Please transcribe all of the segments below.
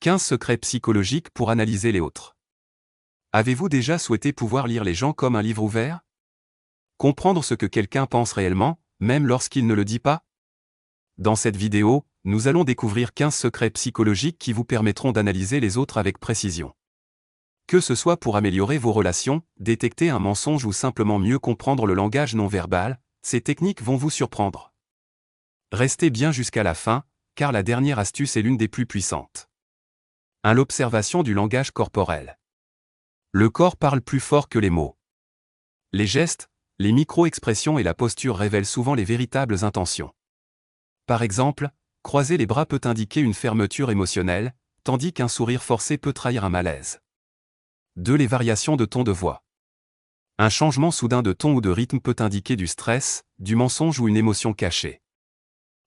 15 secrets psychologiques pour analyser les autres. Avez-vous déjà souhaité pouvoir lire les gens comme un livre ouvert? Comprendre ce que quelqu'un pense réellement, même lorsqu'il ne le dit pas? Dans cette vidéo, nous allons découvrir 15 secrets psychologiques qui vous permettront d'analyser les autres avec précision. Que ce soit pour améliorer vos relations, détecter un mensonge ou simplement mieux comprendre le langage non verbal, ces techniques vont vous surprendre. Restez bien jusqu'à la fin, car la dernière astuce est l'une des plus puissantes. 1. L'observation du langage corporel. Le corps parle plus fort que les mots. Les gestes, les micro-expressions et la posture révèlent souvent les véritables intentions. Par exemple, croiser les bras peut indiquer une fermeture émotionnelle, tandis qu'un sourire forcé peut trahir un malaise. 2. Les variations de ton de voix. Un changement soudain de ton ou de rythme peut indiquer du stress, du mensonge ou une émotion cachée.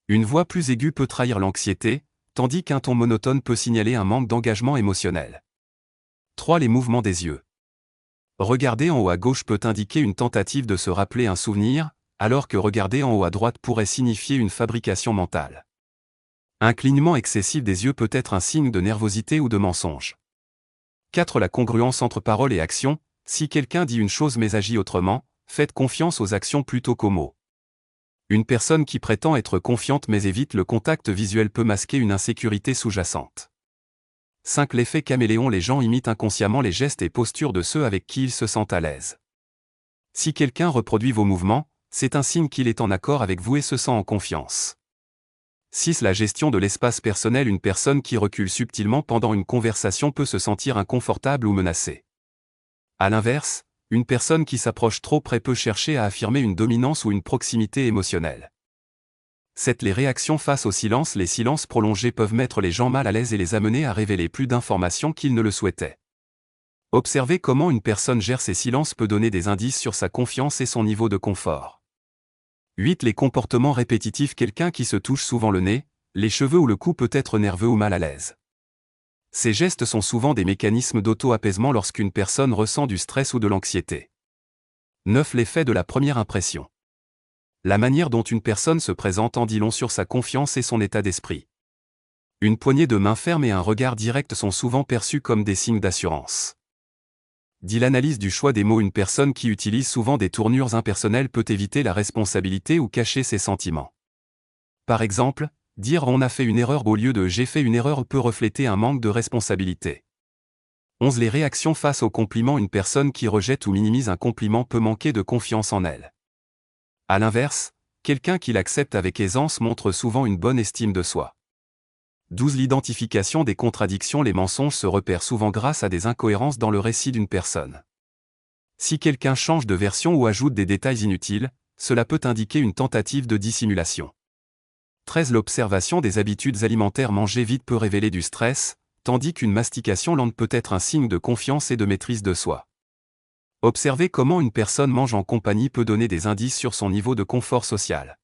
Une voix plus aiguë peut trahir l'anxiété, tandis qu'un ton monotone peut signaler un manque d'engagement émotionnel. 3. Les mouvements des yeux. Regarder en haut à gauche peut indiquer une tentative de se rappeler un souvenir, alors que regarder en haut à droite pourrait signifier une fabrication mentale. Un clignement excessif des yeux peut être un signe de nervosité ou de mensonge. 4. La congruence entre parole et action. Si quelqu'un dit une chose mais agit autrement, faites confiance aux actions plutôt qu'aux mots. Une personne qui prétend être confiante mais évite le contact visuel peut masquer une insécurité sous-jacente. 5. L'effet caméléon. Les gens imitent inconsciemment les gestes et postures de ceux avec qui ils se sentent à l'aise. Si quelqu'un reproduit vos mouvements, c'est un signe qu'il est en accord avec vous et se sent en confiance. 6. La gestion de l'espace personnel. Une personne qui recule subtilement pendant une conversation peut se sentir inconfortable ou menacée. À l'inverse, une personne qui s'approche trop près peut chercher à affirmer une dominance ou une proximité émotionnelle. 7. Les réactions face au silence. Les silences prolongés peuvent mettre les gens mal à l'aise et les amener à révéler plus d'informations qu'ils ne le souhaitaient. Observer comment une personne gère ses silences peut donner des indices sur sa confiance et son niveau de confort. 8. Les comportements répétitifs. Quelqu'un qui se touche souvent le nez, les cheveux ou le cou peut être nerveux ou mal à l'aise. Ces gestes sont souvent des mécanismes d'auto-apaisement lorsqu'une personne ressent du stress ou de l'anxiété. 9. L'effet de la première impression. La manière dont une personne se présente en dit long sur sa confiance et son état d'esprit. Une poignée de main ferme et un regard direct sont souvent perçus comme des signes d'assurance. 10. L'analyse du choix des mots. Une personne qui utilise souvent des tournures impersonnelles peut éviter la responsabilité ou cacher ses sentiments. Par exemple, dire « on a fait une erreur » au lieu de « j'ai fait une erreur » peut refléter un manque de responsabilité. 11. Les réactions face aux compliments. Une personne qui rejette ou minimise un compliment peut manquer de confiance en elle. À l'inverse, quelqu'un qui l'accepte avec aisance montre souvent une bonne estime de soi. 12. L'identification des contradictions. Les mensonges se repèrent souvent grâce à des incohérences dans le récit d'une personne. Si quelqu'un change de version ou ajoute des détails inutiles, cela peut indiquer une tentative de dissimulation. 13. L'observation des habitudes alimentaires. Manger vite peut révéler du stress, tandis qu'une mastication lente peut être un signe de confiance et de maîtrise de soi. Observer comment une personne mange en compagnie peut donner des indices sur son niveau de confort social.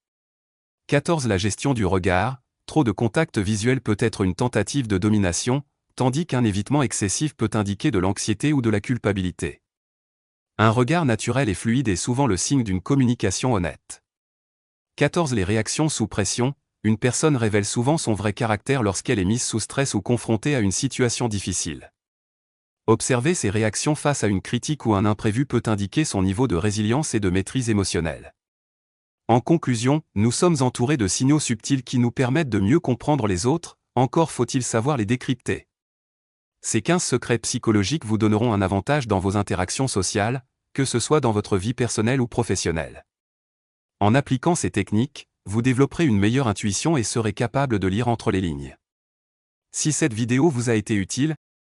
14. La gestion du regard. Trop de contact visuel peut être une tentative de domination, tandis qu'un évitement excessif peut indiquer de l'anxiété ou de la culpabilité. Un regard naturel et fluide est souvent le signe d'une communication honnête. 14. Les réactions sous pression. Une personne révèle souvent son vrai caractère lorsqu'elle est mise sous stress ou confrontée à une situation difficile. Observer ses réactions face à une critique ou un imprévu peut indiquer son niveau de résilience et de maîtrise émotionnelle. En conclusion, nous sommes entourés de signaux subtils qui nous permettent de mieux comprendre les autres, encore faut-il savoir les décrypter. Ces 15 secrets psychologiques vous donneront un avantage dans vos interactions sociales, que ce soit dans votre vie personnelle ou professionnelle. En appliquant ces techniques, vous développerez une meilleure intuition et serez capable de lire entre les lignes. Si cette vidéo vous a été utile,